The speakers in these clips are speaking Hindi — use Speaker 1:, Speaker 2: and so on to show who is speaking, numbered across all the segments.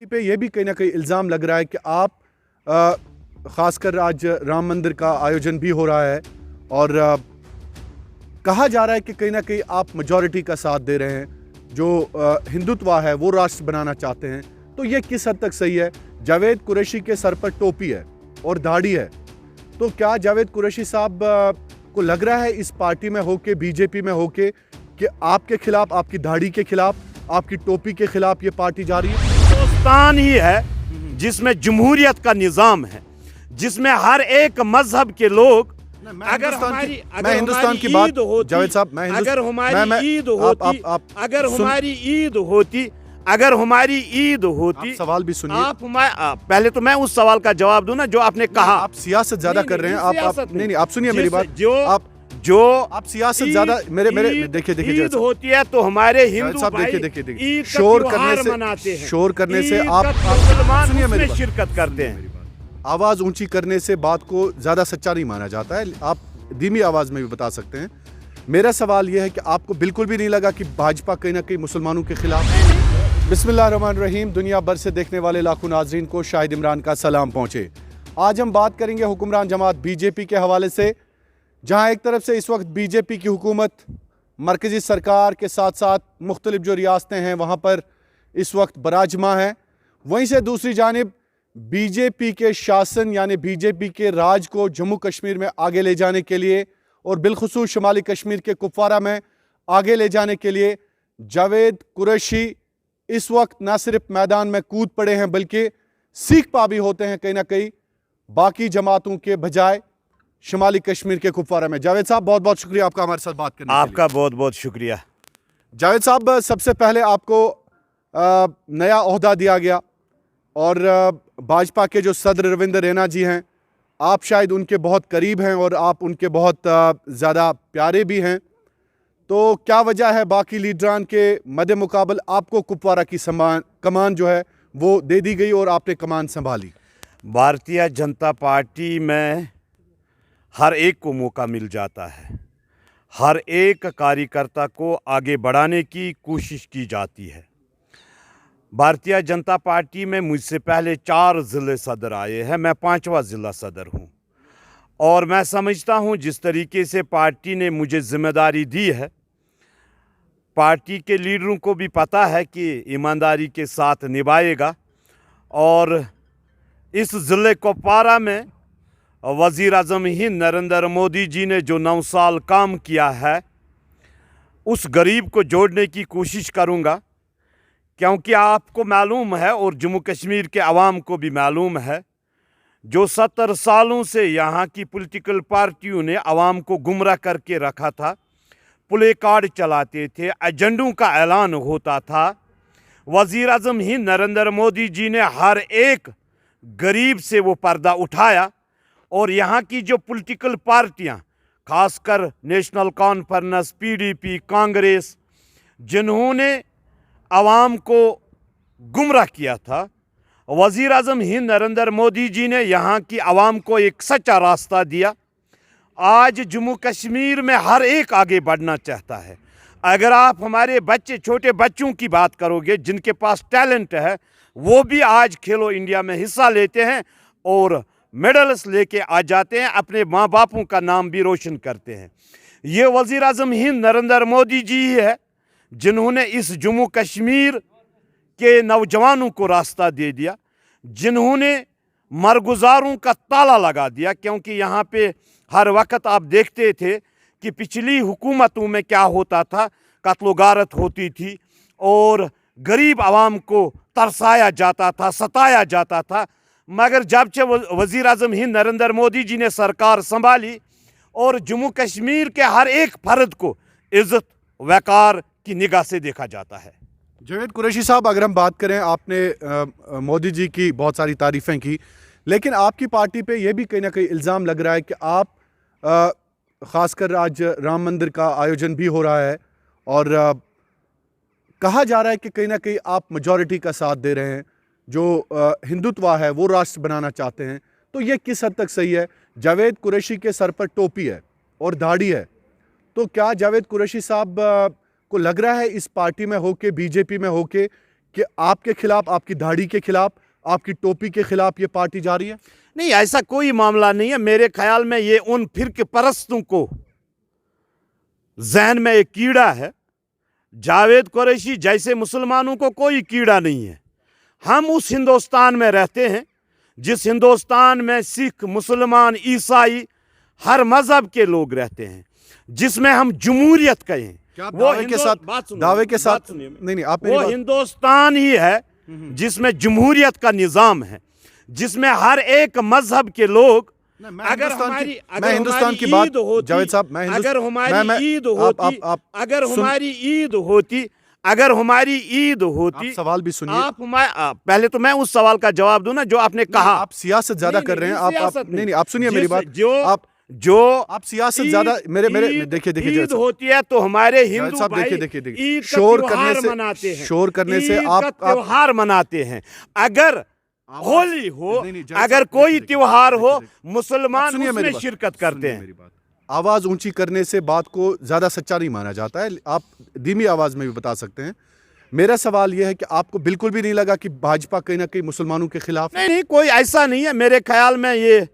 Speaker 1: पे ये भी कहीं ना कहीं इल्ज़ाम लग रहा है कि आप ख़ासकर आज राम मंदिर का आयोजन भी हो रहा है और कहा जा रहा है कि कहीं ना कहीं आप मेजॉरिटी का साथ दे रहे हैं, जो हिंदुत्व है वो राष्ट्र बनाना चाहते हैं। तो ये किस हद तक सही है? जावेद कुरैशी के सर पर टोपी है और दाढ़ी है, तो क्या जावेद कुरैशी साहब को लग रहा है इस पार्टी में होके, बीजेपी में होके, कि आपके खिलाफ, आपकी दाढ़ी के खिलाफ, आपकी टोपी के खिलाफ ये पार्टी जा रही है?
Speaker 2: हिंदुस्तान ही है जिसमें जमहूरियत का निज़ाम है, जिसमें हर एक मजहब के लोग, अगर
Speaker 1: हिंदुस्तान की बात जावेद साहब,
Speaker 2: अगर हमारी ईद होती,
Speaker 1: सवाल भी सुनिए।
Speaker 2: पहले तो मैं उस सवाल का जवाब दूं ना जो आपने कहा।
Speaker 1: आप सियासत ज्यादा कर रहे हैं। आप सुनिए मेरी बात। आप सियासत ज्यादा मेरे देखिए
Speaker 2: ईद होती है तो हमारे हिंदू भाई
Speaker 1: देखिए
Speaker 2: ईद का मनाते हैं।
Speaker 1: शोर करने से आप
Speaker 2: सुनिए, मेरी शिरकत करते हैं।
Speaker 1: आवाज ऊंची करने से बात को ज्यादा सच्चा नहीं माना जाता है। आप धीमी आवाज में भी बता सकते हैं। मेरा सवाल यह है कि आपको बिल्कुल भी नहीं लगा कि भाजपा कहीं ना कहीं मुसलमानों के खिलाफ है? बिस्मिल्लाहिर्रहमानिर्रहीम। दुनिया भर से देखने वाले लाखों नाजरीन को शाहिद इमरान का सलाम पहुंचे। आज हम बात करेंगे हुक्मरान जमात बीजेपी के हवाले से, जहां एक तरफ से इस वक्त बीजेपी की हुकूमत मरकजी सरकार के साथ साथ मुख्तलिफ जो रियासतें हैं वहाँ पर इस वक्त बराजमा है, वहीं से दूसरी जानिब बीजेपी के शासन यानी बीजेपी के राज को जम्मू कश्मीर में आगे ले जाने के लिए और बिलखुसूस शुमाली कश्मीर के कुपवारा में आगे ले जाने के लिए जावेद कुरैशी इस वक्त न सिर्फ मैदान में कूद पड़े हैं बल्कि सीख पा भी होते हैं कहीं ना कहीं बाकी जमातों के बजाय शुमाली कश्मीर के कुपवारा में। जावेद साहब, बहुत बहुत शुक्रिया आपका हमारे साथ बात करने के लिए।
Speaker 2: आपका बहुत बहुत शुक्रिया।
Speaker 1: जावेद साहब, सबसे पहले आपको नया ओहदा दिया गया और भाजपा के जो सदर रविंद्र रैना जी हैं, आप शायद उनके बहुत करीब हैं और आप उनके बहुत ज़्यादा प्यारे भी हैं। तो क्या वजह है बाकी लीडरान के मद्दे मुकाबल आपको कुपवारा की कमान जो है वो दे दी गई और आपने कमान संभाली?
Speaker 2: भारतीय जनता पार्टी में हर एक को मौका मिल जाता है, हर एक कार्यकर्ता को आगे बढ़ाने की कोशिश की जाती है। भारतीय जनता पार्टी में मुझसे पहले 4 ज़िले सदर आए हैं, मैं 5वां ज़िला सदर हूं और मैं समझता हूं जिस तरीके से पार्टी ने मुझे जिम्मेदारी दी है, पार्टी के लीडरों को भी पता है कि ईमानदारी के साथ निभाएगा। और इस ज़िले कुपवारा में वज़ीर आज़म ही नरेंद्र मोदी जी ने जो 9 साल काम किया है, उस गरीब को जोड़ने की कोशिश करूंगा, क्योंकि आपको मालूम है और जम्मू कश्मीर के अवाम को भी मालूम है, जो 70 सालों से यहाँ की पॉलिटिकल पार्टियों ने अवाम को गुमराह करके रखा था, प्ले कार्ड चलाते थे, एजेंडों का ऐलान होता था। वज़ीर आज़म ही नरेंद्र मोदी जी ने हर एक गरीब से वो पर्दा उठाया और यहाँ की जो पॉलिटिकल पार्टियाँ, खासकर नेशनल कॉन्फ्रेंस, पीडीपी, कांग्रेस, जिन्होंने आवाम को गुमराह किया था, वज़ीर आज़म हिंद नरेंद्र मोदी जी ने यहाँ की आवाम को एक सच्चा रास्ता दिया। आज जम्मू कश्मीर में हर एक आगे बढ़ना चाहता है। अगर आप हमारे बच्चे, छोटे बच्चों की बात करोगे जिनके पास टैलेंट है, वो भी आज खेलो इंडिया में हिस्सा लेते हैं और मेडल्स लेके आ जाते हैं, अपने माँ बापों का नाम भी रोशन करते हैं। ये वज़ीर आज़म हिंद नरेंद्र मोदी जी ही है जिन्होंने इस जम्मू कश्मीर के नौजवानों को रास्ता दे दिया, जिन्होंने मरगुजारों का ताला लगा दिया। क्योंकि यहाँ पे हर वक्त आप देखते थे कि पिछली हुकूमतों में क्या होता था, कत्ल गारत होती थी और गरीब आवाम को तरसाया जाता था, सताया जाता था। मगर जब से वज़ीर आज़म हिंद नरेंद्र मोदी जी ने सरकार संभाली और जम्मू कश्मीर के हर एक फर्द को इज़्ज़त वक़ार की निगाह से देखा जाता है।
Speaker 1: जावेद कुरैशी साहब, अगर हम बात करें, आपने मोदी जी की बहुत सारी तारीफ़ें की, लेकिन आपकी पार्टी पे ये भी कहीं ना कहीं इल्ज़ाम लग रहा है कि आप ख़ासकर आज राम मंदिर का आयोजन भी हो रहा है और कहा जा रहा है कि कहीं ना कहीं आप मेजॉरिटी का साथ दे रहे हैं, जो हिंदुत्व है वो राष्ट्र बनाना चाहते हैं। तो ये किस हद तक सही है? जावेद कुरैशी के सर पर टोपी है और दाढ़ी है, तो क्या जावेद कुरैशी साहब को लग रहा है इस पार्टी में होके, बीजेपी में होके, कि आपके खिलाफ, आपकी दाढ़ी के खिलाफ, आपकी टोपी के खिलाफ ये पार्टी जा रही है?
Speaker 2: नहीं, ऐसा कोई मामला नहीं है। मेरे ख्याल में ये उन फिरके परस्तों को जहन में एक कीड़ा है। जावेद कुरैशी जैसे मुसलमानों को कोई कीड़ा नहीं है। हम उस हिंदुस्तान में रहते हैं जिस हिंदुस्तान में सिख, मुसलमान, ईसाई, हर मजहब के लोग रहते हैं, जिसमें हम जमहूरियत कहें।
Speaker 1: वो दावे के साथ नहीं, आप
Speaker 2: वो हिंदुस्तान ही है जिसमें जमहूरियत का निज़ाम है, जिसमें हर एक मजहब के लोग, अगर हमारी ईद होती, अगर हमारी ईद होती,
Speaker 1: सवाल भी सुनिए।
Speaker 2: आप पहले तो मैं उस सवाल का जवाब दूं ना जो आपने कहा।
Speaker 1: आप सियासत ज्यादा कर रहे हैं। आप नहीं, आप सुनिए मेरी बात। आप सियासत ज्यादा मेरे देखिए
Speaker 2: ईद होती है तो हमारे हिंदू भाई
Speaker 1: देखिए
Speaker 2: शोर करने से आप त्योहार मनाते हैं। अगर होली हो, अगर कोई त्योहार हो, मुसलमान उसमें शिरकत करते हैं।
Speaker 1: आवाज ऊंची करने से बात को ज्यादा सच्चा नहीं माना जाता है। आप धीमी आवाज में भी बता सकते हैं। मेरा सवाल यह है कि आपको बिल्कुल भी नहीं लगा कि भाजपा कहीं ना कहीं मुसलमानों के खिलाफ?
Speaker 2: नहीं, कोई ऐसा नहीं है। मेरे ख्याल में ये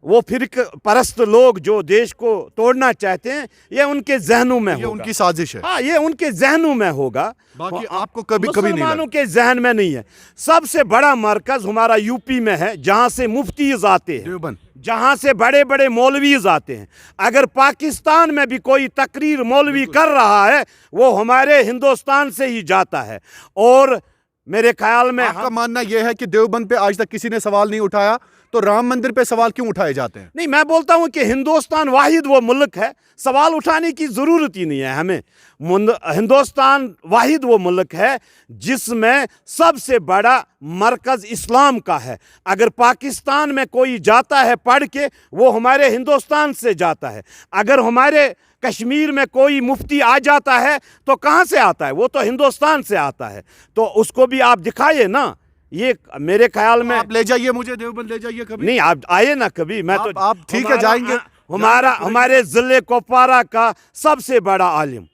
Speaker 2: वो फिरक परस्त लोग जो देश को तोड़ना चाहते हैं, ये उनके जहनों में होगा।
Speaker 1: उनकी साजिश है।
Speaker 2: हाँ, ये उनके जहनों में होगा,
Speaker 1: बाकी आपको कभी
Speaker 2: मुसलमानों के जहन में नहीं है। सबसे बड़ा मरकज हमारा यूपी में है, जहां से मुफ्तीज आते हैं, जहां से बड़े बड़े मौलवीज आते हैं। अगर पाकिस्तान में भी कोई तकरीर मौलवी कर रहा है, वो हमारे हिंदुस्तान से ही जाता है। और मेरे ख्याल में
Speaker 1: आपका मानना यह है कि देवबंद पे आज तक किसी ने सवाल नहीं उठाया, तो राम मंदिर पे सवाल क्यों उठाए जाते हैं?
Speaker 2: नहीं, मैं बोलता हूं कि हिंदुस्तान वाहिद वो मुल्क है, सवाल उठाने की जरूरत ही नहीं है हमें। हिंदुस्तान वाहिद वो मुल्क है जिसमें सबसे बड़ा मरकज इस्लाम का है। अगर पाकिस्तान में कोई जाता है पढ़ के, वो हमारे हिंदुस्तान से जाता है। अगर हमारे कश्मीर में कोई मुफ्ती आ जाता है तो कहाँ से आता है? वो तो हिंदुस्तान से आता है। तो उसको भी आप दिखाइए ना। ये मेरे ख्याल में
Speaker 1: आप ले जाइए, मुझे देवबंद ले जाइए कभी।
Speaker 2: नहीं, आप आइए ना कभी। मैं तो
Speaker 1: आप ठीक है, जाएंगे।
Speaker 2: हमारे जिले कुपवारा का सबसे बड़ा आलिम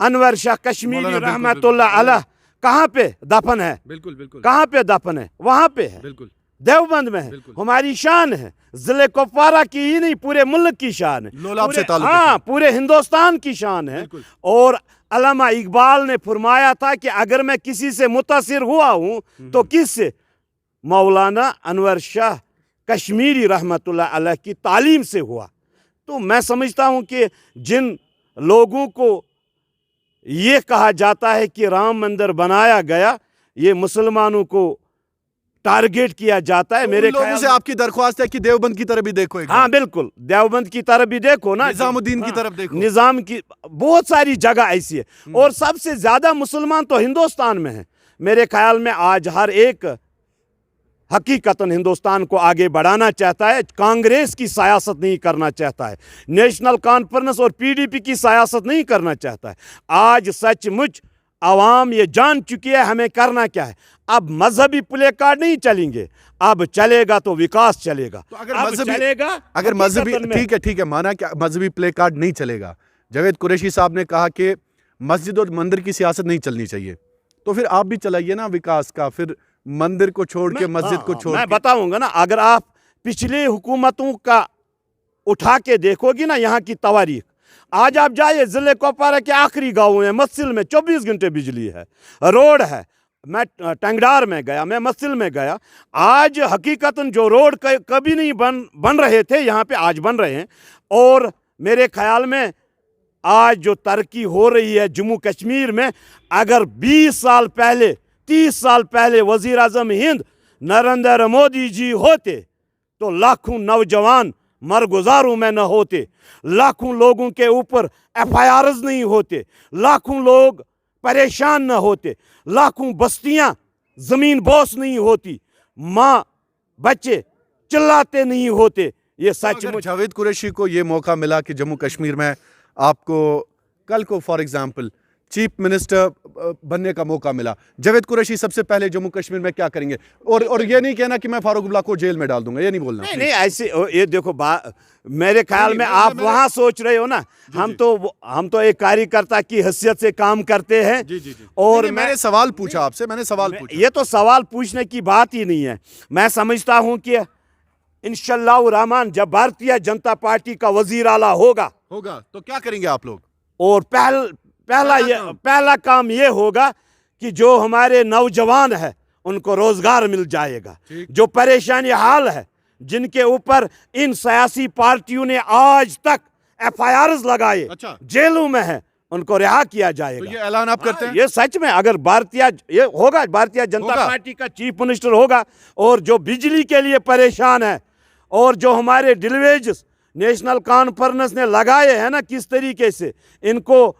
Speaker 2: अनवर शाह कश्मीरी रहमतुल्लाह अलैह कहाँ पे दफन है?
Speaker 1: बिल्कुल।
Speaker 2: कहाँ पे दफन है? वहां पे है,
Speaker 1: बिल्कुल
Speaker 2: देवबंद में है। हमारी शान है, जिले कुपवारा की ही नहीं, पूरे मुल्क की शान है,
Speaker 1: लोलाब से ताल्लुक।
Speaker 2: हाँ, पूरे हिंदुस्तान की शान है। और अल्लामा इकबाल ने फरमाया था कि अगर मैं किसी से मुतासिर हुआ हूं तो किससे? मौलाना अनवर शाह कश्मीरी रहमतुल्लाह अलैह की तालीम से हुआ। तो मैं समझता हूं कि जिन लोगों को ये कहा जाता है कि राम मंदिर बनाया गया, ये मुसलमानों को टारगेट किया जाता है।
Speaker 1: तो
Speaker 2: मेरे
Speaker 1: लोगों से आपकी दरख्वास्त है कि देवबंद की तरफ भी देखो।
Speaker 2: हाँ, बिल्कुल, देवबंद की तरफ भी देखो ना,
Speaker 1: निजामुद्दीन की तरफ देखो।
Speaker 2: निजाम की बहुत सारी जगह ऐसी है। और सबसे ज्यादा मुसलमान तो हिंदुस्तान में है। मेरे ख्याल में आज हर एक हकीकतन हिंदुस्तान को आगे बढ़ाना चाहता है। कांग्रेस की सियासत नहीं करना चाहता है, नेशनल कॉन्फ्रेंस और पीडीपी की सियासत नहीं करना चाहता है। आज सचमुच आवाम ये जान चुकी है हमें करना क्या है। अब मजहबी प्ले कार्ड नहीं चलेंगे, अब चलेगा तो विकास चलेगा।
Speaker 1: तो अगर मजहबी ठीक है, माना कि मजहबी प्ले कार्ड नहीं चलेगा। जावेद कुरैशी साहब ने कहा कि मस्जिद और मंदिर की सियासत नहीं चलनी चाहिए, तो फिर आप भी चलाइए ना विकास का। फिर मंदिर को छोड़ के, मस्जिद को छोड़ के।
Speaker 2: मैं बताऊंगा ना, अगर आप पिछले हुकूमतों का उठा के देखोगी ना यहाँ की तवारीख, आज आप जाइए जिले कुपवारा के आखिरी गाँव में मस्सिल में 24 घंटे बिजली है, रोड है। मैं टंगडार में गया, मैं मस्सिल में गया। आज हकीकतन जो रोड कभी नहीं बन रहे थे, यहाँ पे आज बन रहे हैं। और मेरे ख्याल में आज जो तरक्की हो रही है जम्मू कश्मीर में, अगर 20 साल पहले, 30 साल पहले वजीर आजम हिंद नरेंद्र मोदी जी होते तो लाखों नौजवान मरगुजारों में न होते, लाखों लोगों के ऊपर FIRs नहीं होते, लाखों लोग परेशान न होते, लाखों बस्तियां जमीन बोस नहीं होती, माँ बच्चे चिल्लाते नहीं होते। ये सचमुच
Speaker 1: जावेद कुरैशी को ये मौका मिला कि जम्मू कश्मीर में आपको कल को फॉर एग्जांपल चीफ मिनिस्टर बनने का मौका मिला, जावेद कुरैशी सबसे पहले जम्मू कश्मीर में क्या करेंगे? और ये नहीं कहना कि मैं फारूक अब्दुल्ला को जेल में डाल दूंगा, ये नहीं बोलना।
Speaker 2: नहीं नहीं, ऐसे ये देखो मेरे ख्याल में आप वहां सोच रहे हो ना। हम तो एक कार्यकर्ता की हैसियत से काम करते हैं। और
Speaker 1: मैंने सवाल पूछा आपसे, मैंने सवाल पूछा।
Speaker 2: ये तो सवाल पूछने की बात ही नहीं है। मैं समझता हूं कि इंशाअल्लाह रहमान जब भारतीय जनता पार्टी का वजीर आला होगा
Speaker 1: तो क्या करेंगे आप लोग?
Speaker 2: और पहला काम ये होगा कि जो हमारे नौजवान है उनको रोजगार मिल जाएगा। जो परेशानी हाल है, जिनके ऊपर इन सियासी पार्टियों ने आज तक FIRs लगाए, जेलों में है, उनको रिहा किया जाएगा।
Speaker 1: तो ये ऐलान आप करते हैं?
Speaker 2: ये सच में अगर ये होगा, भारतीय जनता पार्टी का चीफ मिनिस्टर होगा, और जो बिजली के लिए परेशान है और जो हमारे डिलीवेजेस नेशनल कॉन्फ्रेंस ने लगाए हैं ना, किस तरीके से इनको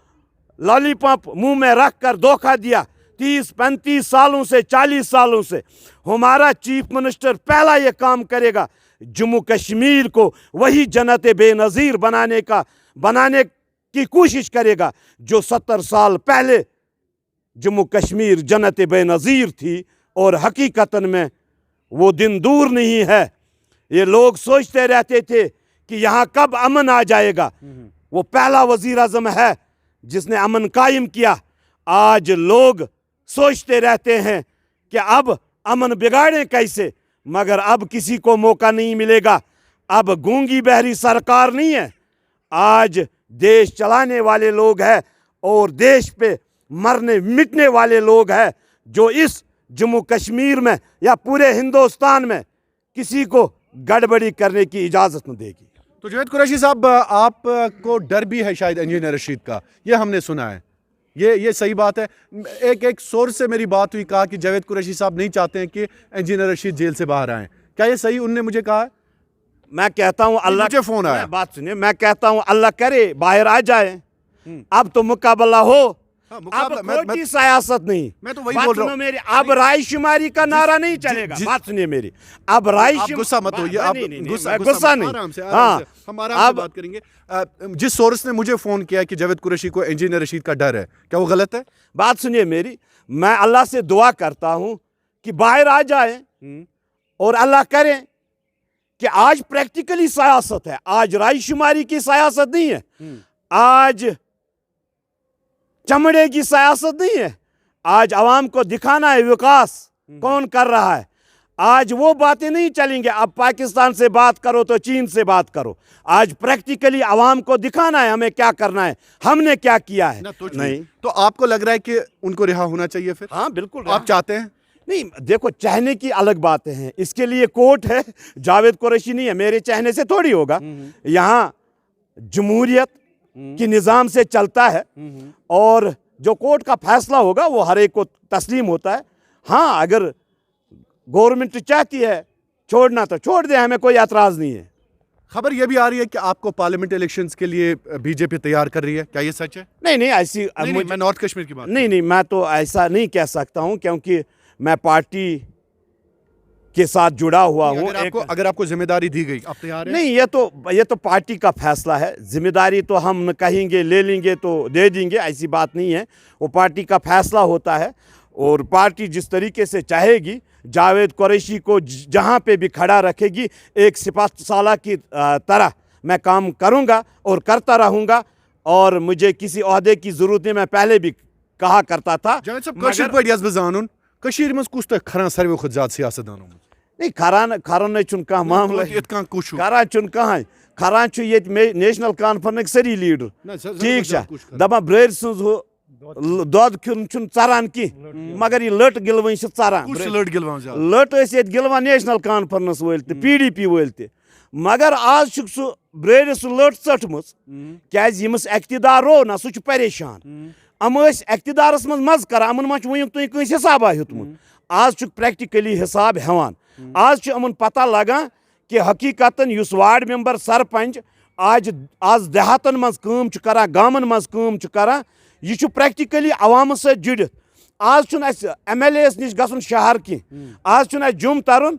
Speaker 2: लॉलीपॉप मुंह में रख कर धोखा दिया 30-35 सालों से, 40 सालों से, हमारा चीफ मिनिस्टर पहला ये काम करेगा, जम्मू कश्मीर को वही जन्नत बेनज़ीर बनाने की कोशिश करेगा जो 70 साल पहले जम्मू कश्मीर जन्नत बेनज़ीर थी। और हकीकतन में वो दिन दूर नहीं है। ये लोग सोचते रहते थे कि यहाँ कब अमन आ जाएगा। वो पहला वजीर आज़म है जिसने अमन कायम किया। आज लोग सोचते रहते हैं कि अब अमन बिगाड़ें कैसे, मगर अब किसी को मौका नहीं मिलेगा। अब गूंगी बहरी सरकार नहीं है, आज देश चलाने वाले लोग हैं और देश पे मरने मिटने वाले लोग हैं, जो इस जम्मू कश्मीर में या पूरे हिंदुस्तान में किसी को गड़बड़ी करने की इजाज़त न देगी।
Speaker 1: तो जावेद कुरैशी साहब, आपको डर भी है शायद इंजीनियर रशीद का, ये हमने सुना है, ये सही बात है? एक सोर्स से मेरी बात हुई, कहा कि जावेद कुरैशी साहब नहीं चाहते हैं कि इंजीनियर रशीद जेल से बाहर आएं, क्या ये सही उनने मुझे कहा है?
Speaker 2: मैं कहता हूं अल्लाह,
Speaker 1: मुझे फोन आया,
Speaker 2: बात सुनिए, मैं कहता हूं अल्लाह करे बाहर आ जाए। अब तो मुकाबला हो। अब कोई सियासत नहीं।
Speaker 1: मैं तो वही बोल रहा हूं।
Speaker 2: मेरी अब रायशुमारी का नारा नहीं चलेगा। बात सुनिए मेरी, अब
Speaker 1: गुस्सा मत होइए, आप
Speaker 2: गुस्सा नहीं,
Speaker 1: आराम से हम आराम से बात करेंगे। जिस सोर्स ने मुझे फोन किया कि जावेद कुरैशी को इंजीनियर रशीद का डर है, क्या वो गलत है?
Speaker 2: बात सुनिए मेरी, मैं अल्लाह से दुआ करता हूं कि बाहर आ जाए, और अल्लाह करे कि आज प्रैक्टिकली सियासत है, आज रायशुमारी की सियासत नहीं है, आज चमड़े की सियासत नहीं है, आज आवाम को दिखाना है विकास कौन कर रहा है। आज वो बातें नहीं चलेंगे, अब पाकिस्तान से बात करो तो चीन से बात करो। आज प्रैक्टिकली आवाम को दिखाना है हमें क्या करना है, हमने क्या किया है। नहीं
Speaker 1: तो आपको लग रहा है कि उनको रिहा होना चाहिए फिर?
Speaker 2: हाँ बिल्कुल,
Speaker 1: आप चाहते हैं?
Speaker 2: नहीं देखो, चाहने की अलग बातें हैं, इसके लिए कोर्ट है, जावेद कुरैशी नहीं है, मेरे चाहने से थोड़ी होगा। यहाँ जमहूरियत की निज़ाम से चलता है, और जो कोर्ट का फैसला होगा वो हर एक को तस्लीम होता है। हाँ, अगर गवर्नमेंट चाहती है छोड़ना तो छोड़ दे, हमें कोई एतराज़ नहीं है।
Speaker 1: खबर ये भी आ रही है कि आपको पार्लियामेंट इलेक्शंस के लिए बीजेपी तैयार कर रही है, क्या ये सच है?
Speaker 2: नहीं ऐसी
Speaker 1: मैं नॉर्थ कश्मीर की बात
Speaker 2: नहीं, मैं तो ऐसा नहीं कह सकता हूँ, क्योंकि मैं पार्टी के साथ जुड़ा हुआ हूँ।
Speaker 1: अगर आपको जिम्मेदारी दी गई, आप तैयार हैं?
Speaker 2: नहीं, ये तो पार्टी का फैसला है। जिम्मेदारी तो हम कहेंगे ले लेंगे तो दे देंगे, ऐसी बात नहीं है। वो पार्टी का फैसला होता है, और पार्टी जिस तरीके से चाहेगी जावेद कुरैशी को जहाँ पे भी खड़ा रखेगी, एक सिपहसालार की तरह मैं काम करूँगा और करता रहूँगा। और मुझे किसी ओहदे की ज़रूरत नहीं, मैं पहले भी कहा करता था।
Speaker 1: कशीर में कुछ तो खरा सारे खुद ज्यादा सियासतदानों
Speaker 2: नहीं, खरान चुन कह मामला, खरा चुन कह खरा ये नेशनल कॉन्फ्रेंस सारी लीडर ठीक दपा ब्रर सज दौद खुन चरान कह, मगर यह लट गिलवन चरान। लट गिलवान नेशनल कॉन्फ्रेंस वल PDP वल त, मगर आज सह ब्रर सह लट चटम क्या यमस इख्तिदार रो ना सह परेशान। अम इख्तिदारस मज कर, अमन मा वुक तुम कस हिसाबा हेतमुत, आज प्रैक्टिकली हिसाब हेवान। आज अमन पता लगान कि हकीकतन युस वार्ड मेंबर सरपंच आज देहातन मज काम करान, गामन मज काम करान, यह प्रैक्टिकली अवाम सत जुड़ित। आज MLA निश गसन शहर की, आज जुम तरन,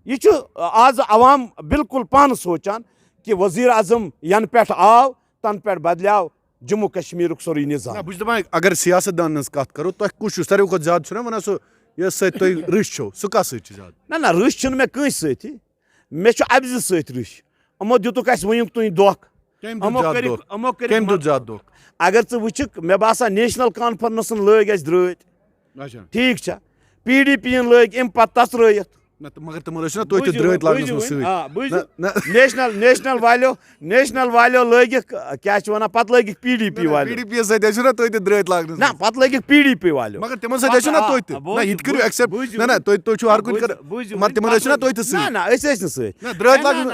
Speaker 2: यह आज अवाम बिल्कुल पान सोचान कि वजीर आजम यन पे आव तन पे बदलाव जम्मू कश्मीर सोरे
Speaker 1: ना
Speaker 2: निजाम
Speaker 1: बुझ दपान अगर सियासतदान कत करो तुम कुछ सारे खुद ज्यादा छुना वना सो ये सत तुम रिश छो सह कस सत ज्यादा
Speaker 2: ना रिश छुन मे कंस सती मे अब्ज सत रिश यमो दितुक वनुक तुम दोख
Speaker 1: कम दुत ज्यादा दुख
Speaker 2: अगर च वुक मे बासा नेशनल कॉन्फ्रेंस लग द्रत
Speaker 1: अच्छा
Speaker 2: ठीक छा PDP लग अम पत तसरत
Speaker 1: ना मगर तुम ना तुम द्रत लागनस
Speaker 2: नेशनल वालो लग क्या वन पत लग PDP वालो
Speaker 1: PDP सत तुम द्रत लागनस
Speaker 2: ना पत लग PDP वालो
Speaker 1: मगर तिमन सत ना तुम ना इत करू एक्सेप्ट ना तुम हर कुछ कर मगर तिमन ना तुम
Speaker 2: ना ना ना
Speaker 1: द्रत लागन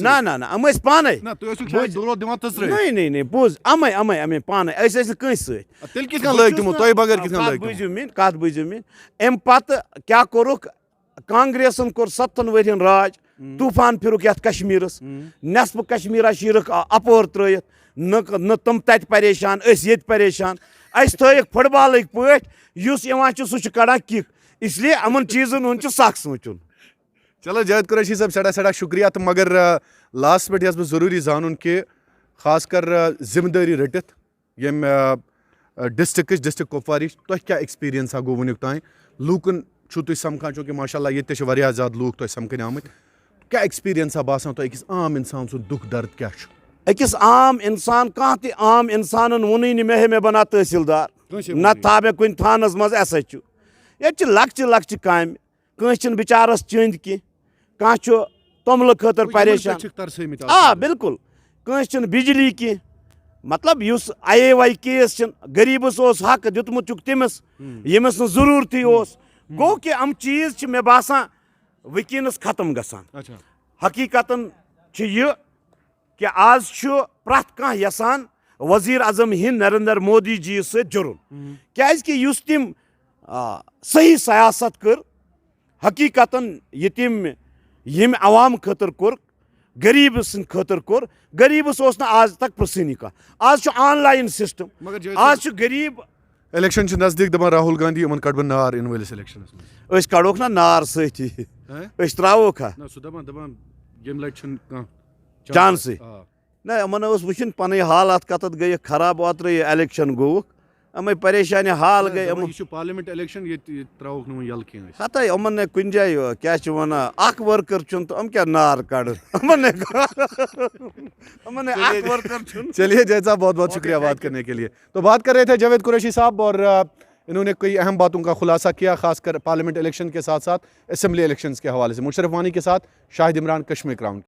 Speaker 2: ना ना ना अम पाने
Speaker 1: ना तुम दोलो दिवान तसर
Speaker 2: नहीं बुझ अमे पाने कंस
Speaker 1: तेल किस लग दिमो तुम बगैर किस लग
Speaker 2: कत बुझू मीन अम पत क्या कोरुक कांग्रेसन कोर 7 वरियन राज तूफान फिरुक यथ कश्मीरस नस्फ कश्मीरा शीरक अपोर त्रयित न तुम तत परेशान ये परेशान अस थक फुटबॉल पट सह कड़ा किक इसलिए अमन चीजन हूं सख सोचुन
Speaker 1: चलो जावेद कुरैशी साहब सड़ा सड़ा शुक्रिया तो मगर लास्ट पे बह जरूरी जानून कि खासकर जिम्मेदारी रटित यम डिस्ट्रिक्ट कुपवार तुम क्या एक्सपीरियंस गो वनुक तान लूकन तुम समखान चूंकि माशाल्लाह ये ज्यादा लूक तुम समखन आम क्या एक्सपीरियंस बासान तो अकिस आम इंसान सुन दुख दर्द क्या
Speaker 2: अकिस आम इंसान कह ति आम इंसान वोनी मे बना तहसीलदार न था मे कुन थानस मज SHO ये लक्चि लक्चि काम कंस बिचारस चंद कह तोमल खतर परेशान बिल्कुल कंस बिजली की मतलब उस IAY केस गरीबस हक दितमुत तमिस यमिस जरूरत गो कि अम चीज मे बासान वकीनस खत्म गसान हकीकतन यह कि आज प्रथ कह यसान वजीर अजम हिंद नरेंद्र मोदी जी जुड़न क्या तिम सही सयासत कर हकीकतन यम अवाम खतर कोर गरीब सद खतर कोर गरीबस आज तक प्रसनी कह आज ऑनलाइन सिस्टम आज गरीब
Speaker 1: इलेक्शन नजदीक दपान राहुल गांधी इन कड़ नार इन वलिस इलेक्शन
Speaker 2: कड़ोक ना नार सती त्रोक चांस ना इन वुन पन हालात कत गई खराब ओत्र इलेक्शन गोक अमे परेशानी हाल गई
Speaker 1: पार्लियामेंट इलेक्शन त्रोक यल
Speaker 2: हत अमन कुन जाय क्या वन अख वर्कर तो अम क्या नार कड़
Speaker 1: चलिए जैद साहब बहुत बहुत शुक्रिया बात करने के लिए। तो बात कर रहे थे जावेद कुरैशी साहब और इन्होंने कई अहम बातों का खुलासा किया खासकर पार्लियामेंट इलेक्शन के साथ साथ असेंबली इलेक्शंस के हवाले से। मुशर्रफ वानी के साथ शाहिद इमरान, कश्मीर क्राउन।